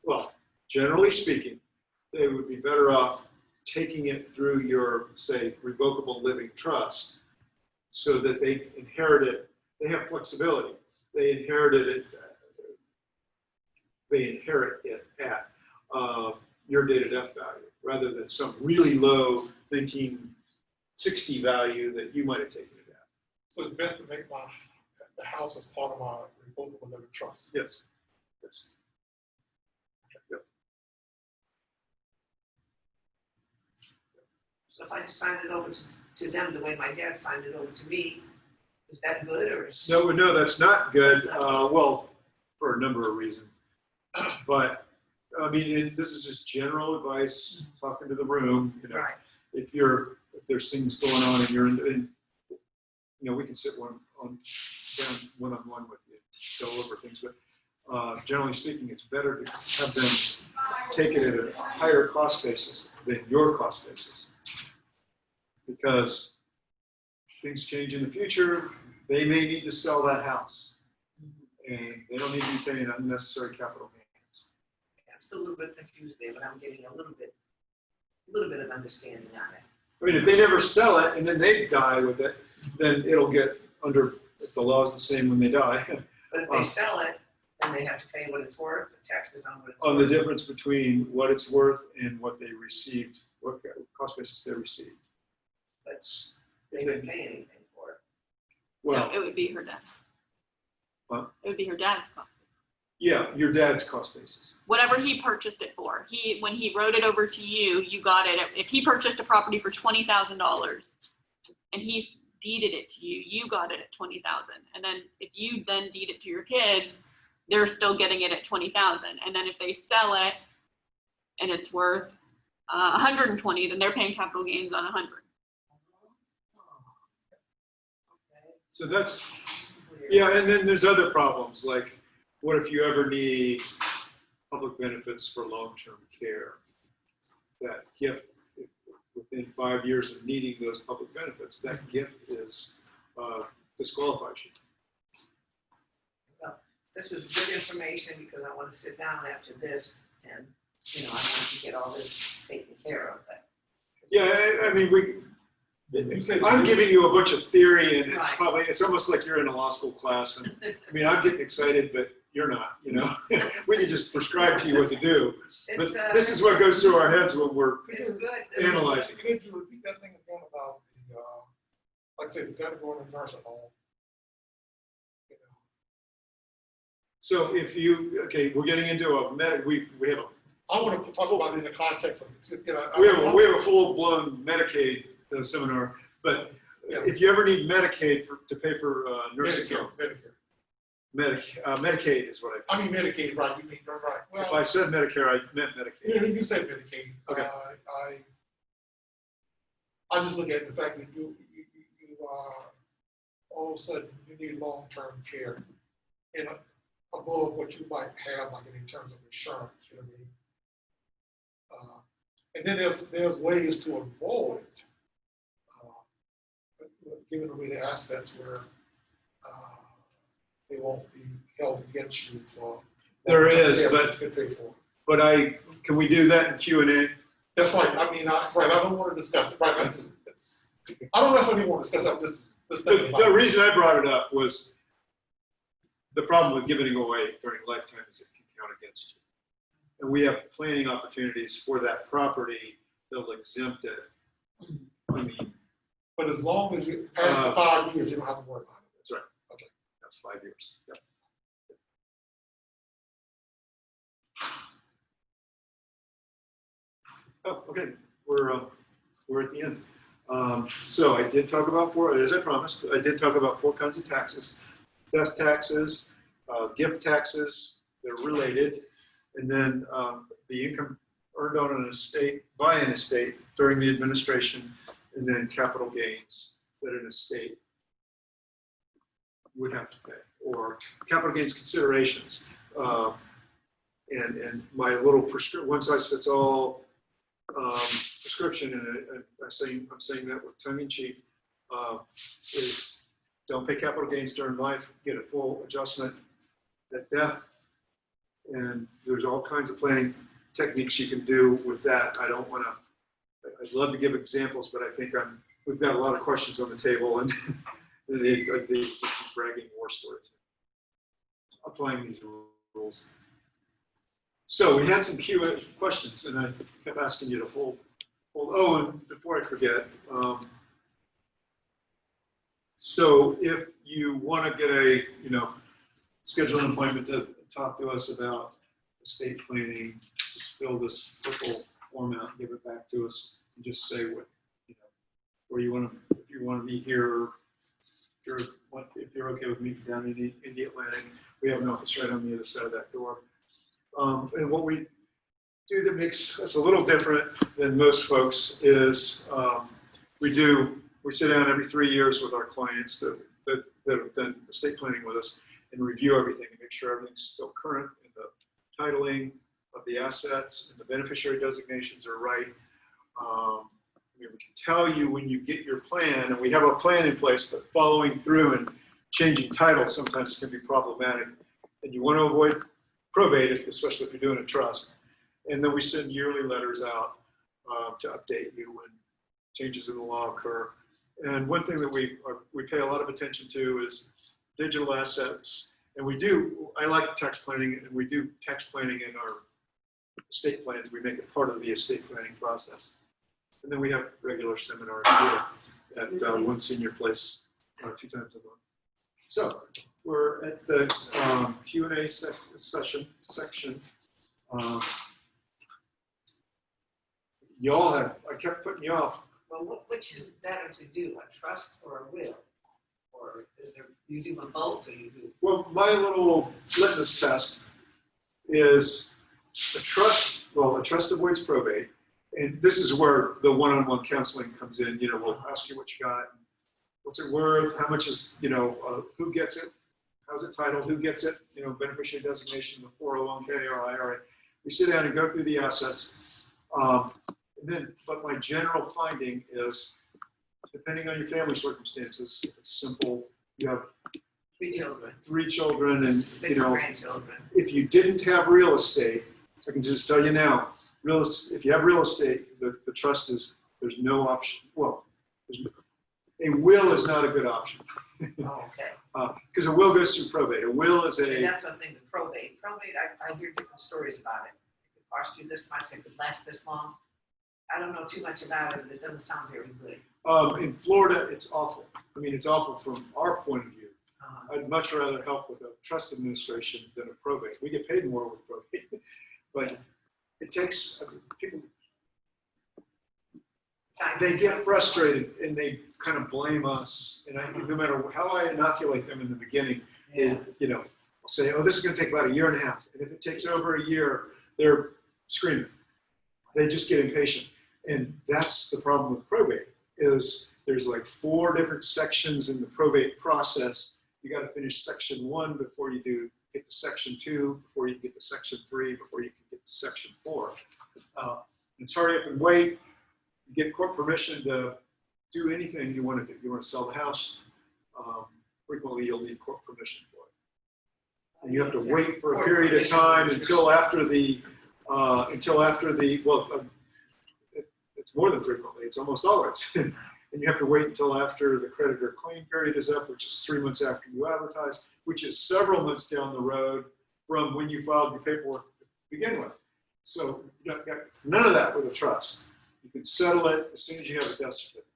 well, generally speaking, they would be better off taking it through your, say, revocable living trust so that they inherit it. They have flexibility. They inherit it at your date of death value rather than some really low 1960 value that you might have taken it at. So it's best to make the house as part of my revocable living trust. Yes. Yes. Yep. So if I just sign it over to them the way my dad signed it over to me, is that good or is? No, that's not good. Well, for a number of reasons. But I mean, this is just general advice, talking to the room. You know, Right. if there's things going on and you're in, you know, we can sit down one-on-one with you, go over things. But generally speaking, it's better to have them take it at a higher cost basis than your cost basis, because things change in the future. They may need to sell that house, and they don't need to be paying unnecessary capital gains. I'm still a little bit confused there, but I'm getting a little bit of understanding on it. I mean, if they never sell it and then they die with it, then it'll get under, if the law's the same when they die, But if they sell it, then they have to pay what it's worth, the taxes on what it's on worth. the difference between what it's worth and what they received, what cost basis they received. That's, They didn't pay anything for it. well, So it would be her dad's. Huh? It would be her dad's cost. yeah, your dad's cost basis. Whatever he purchased it for, when he wrote it over to you, you got it. If he purchased a property for $20,000 and he deeded it to you, you got it at $20,000. And then if you then deed it to your kids, they're still getting it at $20,000. And then if they sell it and it's worth 120, then they're paying capital gains on 100. So that's, yeah, and then there's other problems, like what if you ever need public benefits for long-term care. That gift, within 5 years of needing those public benefits, that gift is disqualifies you. Well, this is good information because I want to sit down after this and, you know, I want to get all this taken care of. But Yeah, I mean, I'm giving you a bunch of theory, and it's probably, it's almost like you're in a law school class. And I mean, I'm getting excited, but you're not, you know. We can just prescribe to you what to do. But this is what goes through our heads when we're it's good. analyzing. Could you repeat that thing again about the, like I said, the category of nursing home? You know, So if you, okay, we're getting into a we have a I want to talk about it in the context of, you know, we have a full-blown Medicaid seminar, but Yeah. if you ever need Medicaid to pay for nursing home, Medicare. Medicaid is what I mean Medicaid, right? You mean right? Well, if I said Medicare, I meant Medicaid. you said Medicaid. Okay. I just look at the fact that you all of a sudden you need long-term care, and above what you might have, like in terms of insurance. You know what I mean? And then there's ways to avoid giving away the assets where they won't be held against you for. There is, but can we do that in Q&A? That's right. I mean, I don't want to discuss it right now. I don't necessarily want to discuss it. This thing. The reason I brought it up was the problem with giving it away during lifetime is it can count against you. And we have planning opportunities for that property that'll exempt it. I mean, but as long as you pass the 5 years, you don't have to worry about it. that's right. Okay. That's 5 years. Yep. Oh, okay. We're at the end. So I did talk about as I promised, I did talk about 4 kinds of taxes: death taxes, gift taxes. They're related, and then the income earned on an estate by an estate during the administration, and then capital gains that an estate would have to pay, or capital gains considerations. And my little one-size-fits-all prescription, and I'm saying that with tongue in cheek, is don't pay capital gains during life, get a full adjustment at death, and there's all kinds of planning techniques you can do with that. I don't want to. I'd love to give examples, but I think we've got a lot of questions on the table, and they keep bragging war stories, applying these rules. So we had some Q&A questions, and I kept asking you to hold. Oh, and before I forget, so if you want to get schedule an appointment to talk to us about estate planning, just fill this little form out and give it back to us, and just say what, where you want to, if you want to meet here, if you're okay with meeting down in the Atlantic. We have an office right on the other side of that door. And what we do that makes us a little different than most folks is we sit down every 3 years with our clients that have done estate planning with us and review everything and make sure everything's still current in the titling of the assets and the beneficiary designations are right. We can tell you when you get your plan, and we have a plan in place, but following through and changing titles sometimes can be problematic. And you want to avoid probate, especially if you're doing a trust. And then we send yearly letters out to update you when changes in the law occur. And one thing that we pay a lot of attention to is digital assets. And I like tax planning, and we do tax planning in our estate plans. We make it part of the estate planning process. And then we have regular seminars here at one senior place 2 times a month. So we're at the Q&A section. Y'all have, I kept putting you off. Well, which is better to do, a trust or a will? Or you do them both, or you do? Well, my little litmus test is a trust. Well, a trust avoids probate. And this is where the one-on-one counseling comes in. We'll ask you what you got, what's it worth, how much is, who gets it, how's it titled, who gets it, beneficiary designation, the 401k or IRA. we sit down and go through the assets. But my general finding is, depending on your family circumstances, it's simple. You have 3 children, 3 children, and 6 you know, grandchildren. if you didn't have real estate, I can just tell you now, if you have real estate, the trust is, there's no option. Well, a will is not a good option. Oh, okay. Because a will goes through probate. A will is And a, that's one thing, the probate. Probate, I hear different stories about it. It could cost you this much, it could last this long. I don't know too much about it, but it doesn't sound very good. in Florida, it's awful. I mean, it's awful from our point of view. I'd much rather help with a trust administration than a probate. We get paid more with probate, but it takes, people, they get frustrated and they kind of blame us. And no matter how I inoculate them in the beginning, Yeah. you know, I'll say, oh, this is going to take about 1.5 years. And if it takes over 1 year, they're screaming. They just get impatient. And that's the problem with probate, is there's like 4 different sections in the probate process. You got to finish section 1 before you get to section 2, before you get to section 3, before you can get to section 4. It's hurry up and wait. You get court permission to do anything you want to do. You want to sell the house, frequently you'll need court permission for it. And you have to wait for a period of time until after the, it's more than frequently, it's almost always. And you have to wait until after the creditor claim period is up, which is 3 months after you advertise, which is several months down the road from when you filed your paperwork to begin with. So you got none of that with a trust. You can settle it as soon as you have a death certificate.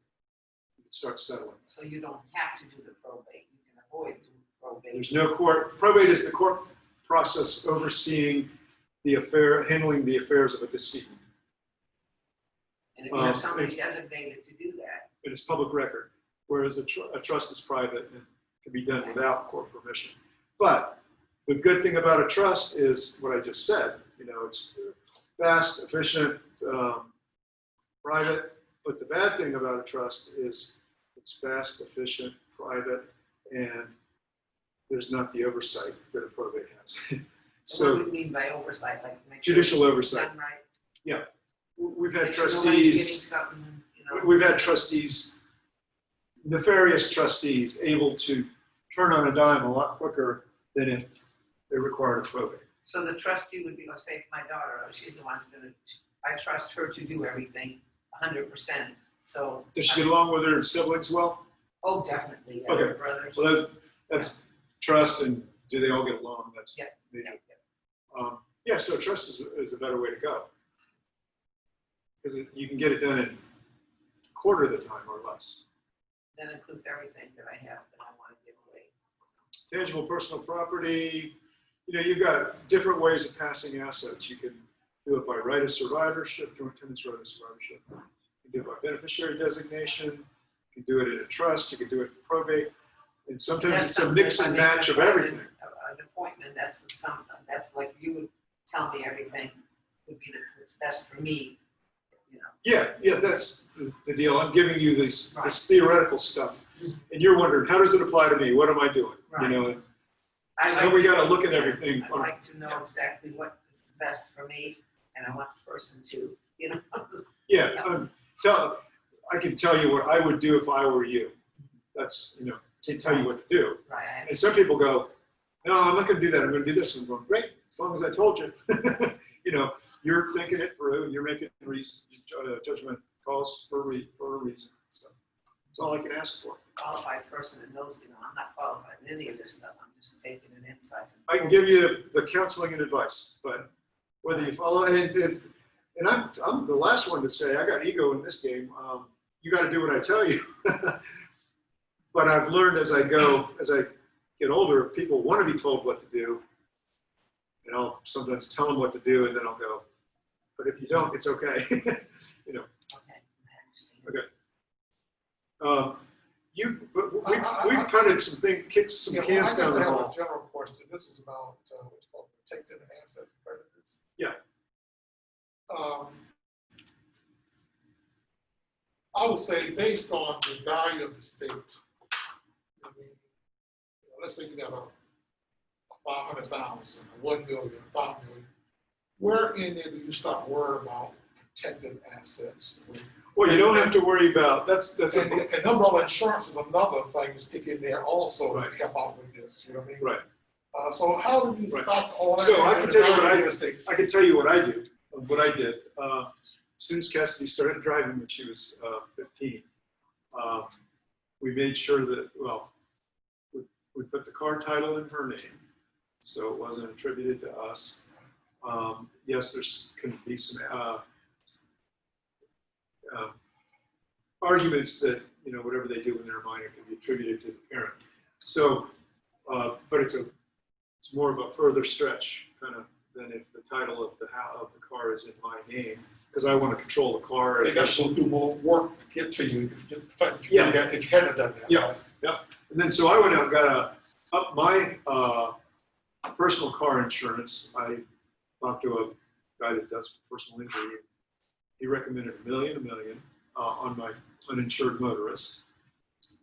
You can start settling. So you don't have to do the probate. You can avoid doing probate. There's no court. Probate is the court process overseeing the affair, handling the affairs of a decedent. And if you have somebody designated to do that. It is public record, whereas a trust is private and can be done without court permission. But the good thing about a trust is what I just said. You know, it's fast, efficient, private. But the bad thing about a trust is it's fast, efficient, private, and there's not the oversight that a probate has. So what do you mean by oversight? Like make sure judicial it's oversight. done right? Yeah, we've had Make sure nobody's getting trustees. something, you know. We've had trustees, nefarious trustees, able to turn on a dime a lot quicker than if they required a probate. So the trustee would be, let's say, my daughter, she's the one who's gonna, I trust her to do everything 100%. So. Does she get along with her siblings well? Oh, definitely. Yeah, Okay. her brothers. Well, that's trust, and do they all get along? That's Yeah. major. Yeah. Yeah, so trust is a better way to go. Because you can get it done in a quarter of the time or less. That includes everything that I have that I want to give away. Tangible personal property, you know, you've got different ways of passing assets. You can do it by right of survivorship, joint tenants right of survivorship. You can do it by beneficiary designation. You can do it in a trust. You can do it in probate. And sometimes That's it's a something mix if I and make match of an everything. An appointment, that's with something, that's like you would tell me everything would be what's best for me, you know. Yeah, that's the deal. I'm giving you this Right. theoretical stuff. And you're wondering, how does it apply to me? What am I doing? You Right. know, I and we to got to know- look at yeah, everything. I'd like to know exactly what is best for me, and I want the person to, you know. Yeah, I can tell you what I would do if I were you. That's, you know, can't tell you what to do. Right. And some people go, no, I'm not going to do that. I'm going to do this. And I'm going, great, as long as I told you. You know, you're thinking it through and you're making judgment calls for a reason. So that's all I can ask for. Qualified person that knows, you know, I'm not qualified in any of this stuff. I'm just taking an insight. I can give you the counseling and advice, but whether you follow and I'm the last one to say I got ego in this game. You got to do what I tell you. But I've learned as I get older, people want to be told what to do, and I'll sometimes tell them what to do, and then I'll go, but if you don't, it's okay. You know. Okay, I understand. Okay. We've punted kicked some Yeah, well, cans I down guess the I have hall. a general question. This is about what's called protecting the asset creditors. Yeah. I would say based on the value of the state, I mean, let's say you got a 500,000, a 1 million, 5 million. where in there do you start worrying about protected assets? Well, you don't have to worry about, that's And umbrella insurance is another thing to stick in there also to Right. help out with this, you know what I mean? right. So how do you Right. factor all that? So I can tell you what I did. did. I can tell you what I do. What I did. Since Cassidy started driving when she was 15, we made sure that, well, we put the car title in her name, so it wasn't attributed to us. Yes, there's can be some arguments that, you know, whatever they do when they're minor can be attributed to the parent. So, but it's more of a further stretch kind of than if the title of the car is in my name, because I want to control the car. They got to do more work to get to you. If Yeah. you hadn't done that. Yeah. Right? And then so I went out and got up my personal car insurance. I talked to a guy that does personal injury. He recommended $1 million on my uninsured motorist.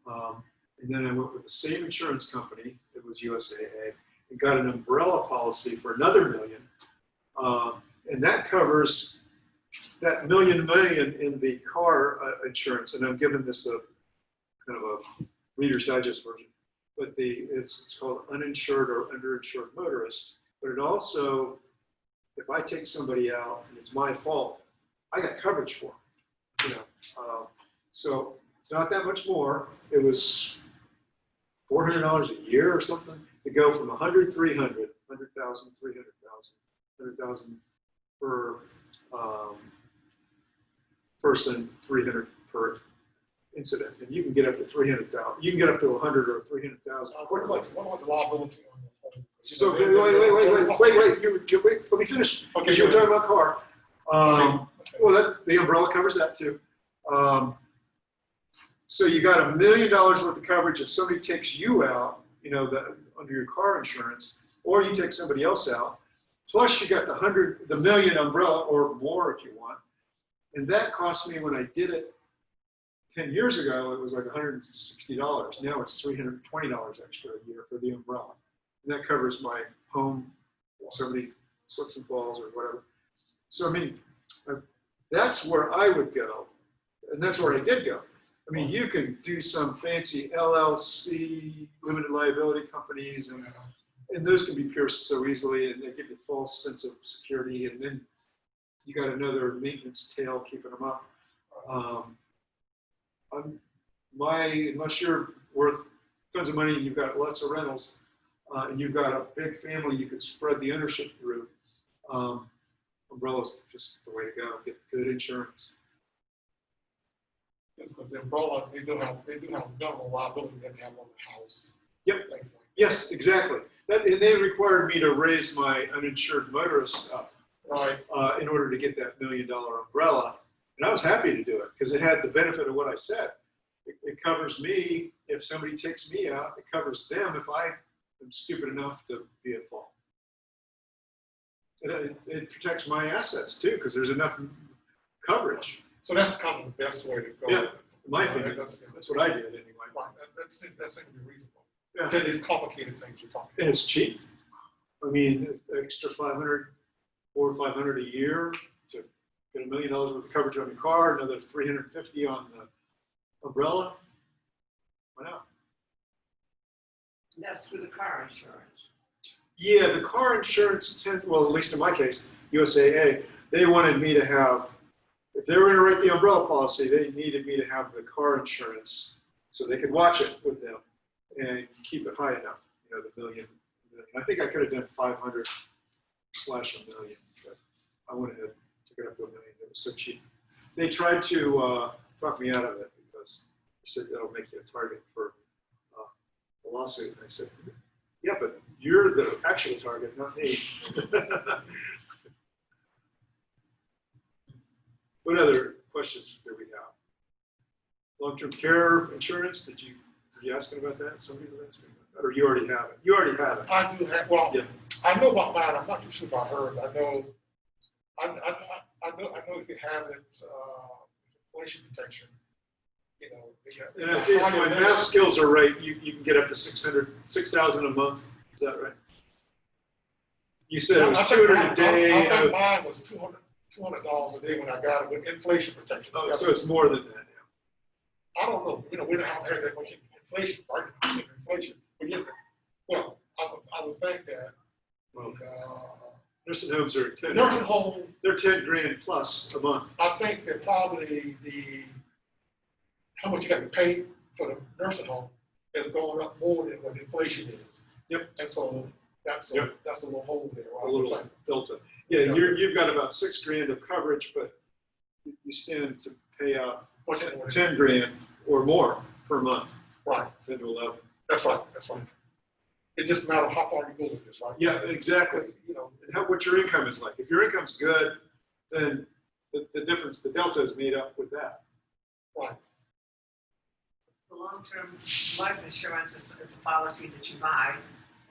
And then I went with the same insurance company, it was USAA, and got an umbrella policy for another $1 million. And that covers that million in the car insurance. And I'm giving this a kind of a Reader's Digest version, but it's called uninsured or underinsured motorist. But it also, if I take somebody out and it's my fault, I got coverage for them, you know. So it's not that much more. It was $400 a year or something to go from 100, 300, 100,000, 300,000, 100,000 per person, 300 per incident, and you can get up to 300,000. You can get up to 100 or 300,000. What about the liability on the home? So wait, let me finish. Okay, Because you were go talking about car. Well, the umbrella covers that too. So you got $1 million worth of coverage if somebody takes you out, you know, under your car insurance, or you take somebody else out. Plus you got the $1 million umbrella or more if you want. And that cost me, when I did it 10 years ago, it was like $160. Now it's $320 extra a year for the umbrella. And that covers my home, if somebody slips and falls or whatever. So, I mean, that's where I would go. And that's where I did go. I mean, you can do some fancy LLC, limited liability companies, and those can be pierced so easily, and they give you a false sense of security, and then you got another maintenance tail keeping them up. Unless you're worth tons of money and you've got lots of rentals, and you've got a big family you could spread the ownership through, umbrella's just the way to go. Get good insurance. Yes, because the umbrella, they do have minimal liability that they have on the house. Yep. Things like Yes, exactly. And they required me to raise my uninsured motorist up Right. in order to get that $1 million umbrella. And I was happy to do it because it had the benefit of what I said. It covers me if somebody takes me out. It covers them if I am stupid enough to be at fault. It protects my assets too because there's enough coverage. So that's kind of the best way to go. Yeah, in my opinion, That's what I did anyway. right. That seems to be reasonable. Yeah. That is complicated things you're talking And it's cheap. I mean, extra $400 or $500 a year to get $1 million worth of coverage on your car, another $350 on the umbrella. Why not? And that's through the car insurance. Yeah, the car insurance well, at least in my case, USAA, they wanted me to have, if they were going to write the umbrella policy, they needed me to have the car insurance so they could watch it with them and keep it high enough, you know, the million. I think I could have done 500 / $1 million, but I went ahead and took it up to $1 million. It was so cheap. They tried to talk me out of it because they said that'll make you a target for a lawsuit. And I said, yeah, but you're the actual target, not me. What other questions do we have? Long-term care insurance, were you asking about that? Somebody was asking about that? Or you already have it? You already have it. I do have, well, Yeah. I know about mine. I'm not too sure about hers. I know if you have it, inflation protection, you know. And if my math skills are right, you can get up to $6,000 a month. Is that right? You said it was I think $200 a day. I think mine was $200 a day when I got it with inflation protection. Oh, so it's more than that now. I don't know, we don't have that much inflation, right? Inflation, but yeah, well, I would think that, Nursing homes are the nursing home, they're 10 grand plus a month. I think that probably how much you got to pay for the nursing home has gone up more than what inflation is. Yep. And so that's a little hole there. A little delta. Yeah, you've got about 6 grand of coverage, but you stand to pay out 10 grand or more per month. Right. 10 to 11. That's right. It just matters how far you go with this, right? Yeah, exactly. And what your income is like. If your income's good, then the difference, the delta is made up with that. Right. The long-term life insurance is a policy that you buy,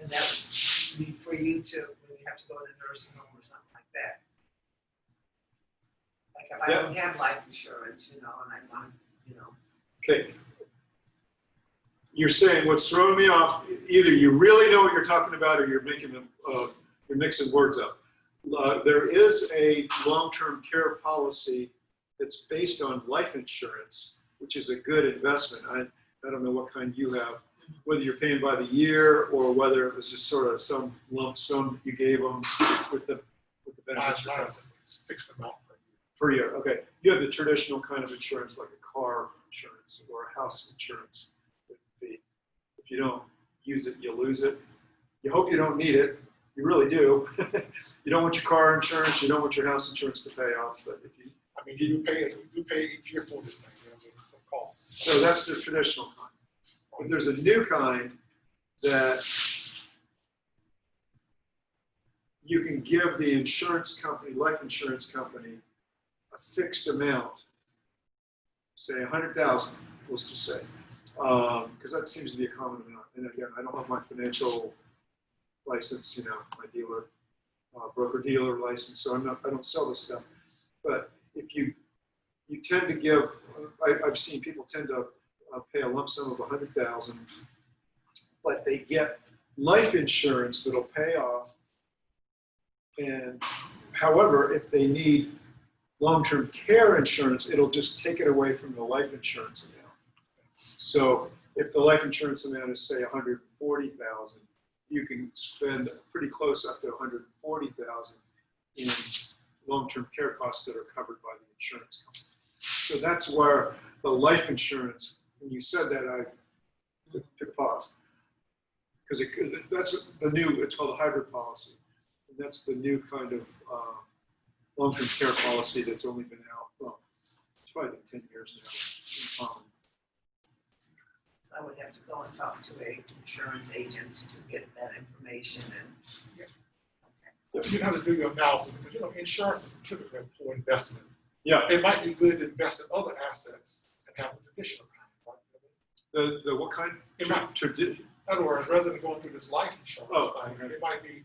and that would be for you to, when you have to go to a nursing home or something like that. Like if I don't have life insurance, and I want, Okay. You're saying what's throwing me off, either you really know what you're talking about or you're making them, you're mixing words up. There is a long-term care policy that's based on life insurance, which is a good investment. I don't know what kind you have, whether you're paying by the year or whether it was just sort of some lump sum you gave them with the benefits. Mine just fixed amount Per year, okay. You have the traditional kind of insurance like a car insurance or a house insurance. If you don't use it, you lose it. You hope you don't need it. You really do. You don't want your car insurance. You don't want your house insurance to pay off. But if you, you do pay each year for this thing. There's some costs. so that's the traditional kind. But there's a new kind that you can give the insurance company, life insurance company, a fixed amount, say 100,000, let's just say, because that seems to be a common amount. And again, I don't have my financial license, my dealer, broker-dealer license, so I don't sell this stuff. But if you tend to give, I've seen people tend to pay a lump sum of 100,000, but they get life insurance that'll pay off. And however, if they need long-term care insurance, it'll just take it away from the life insurance amount. So if the life insurance amount is say 140,000, you can spend pretty close up to 140,000 in long-term care costs that are covered by the insurance company. So that's where the life insurance, when you said that, I took a pause. Because that's the new, it's called a hybrid policy. And that's the new kind of long-term care policy that's only been out, well, it's probably been 10 years now in common. I would have to go and talk to an insurance agent to get that information and. You have to do your analysis because insurance is typically for investment. Yeah. It might be good to invest in other assets and have a traditional kind. Right? The what kind? It might. Tradition. In other words, rather than going through this life insurance thing, okay. it might be,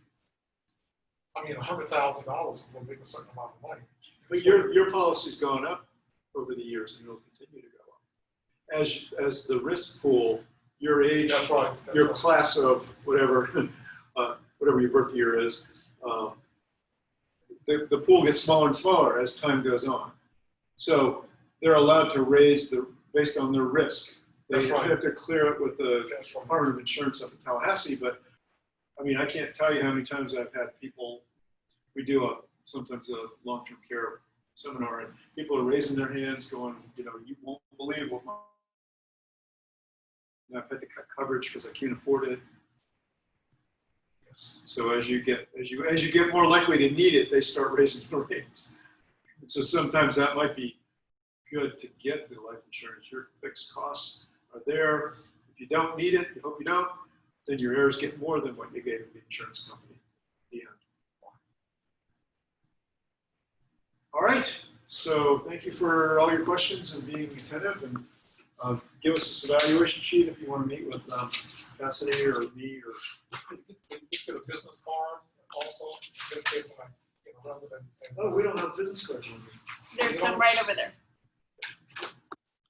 $100,000 will make a certain amount of money. But your policy's gone up over the years, and it'll continue to go up. As the risk pool, your age, That's right. your class of whatever, whatever your birth year is, the pool gets smaller and smaller as time goes on. So they're allowed to raise based on their risk. They have to clear it with the Department of Insurance up in Tallahassee, but I can't tell you how many times I've had people, we do sometimes a long-term care seminar, and people are raising their hands going, you won't believe what I've had to cut coverage because I can't afford it. So as you get more likely to need it, they start raising the rates. And so sometimes that might be good to get the life insurance. Your fixed costs are there. If you don't need it, you hope you don't, then your heirs get more than what you gave the insurance company at the end. All right. So thank you for all your questions and being attentive. And give us this evaluation sheet if you want to meet with Cassidy or me or. You get a business card also, just in case rather than. Oh, we don't have business cards on here. There's some right over there.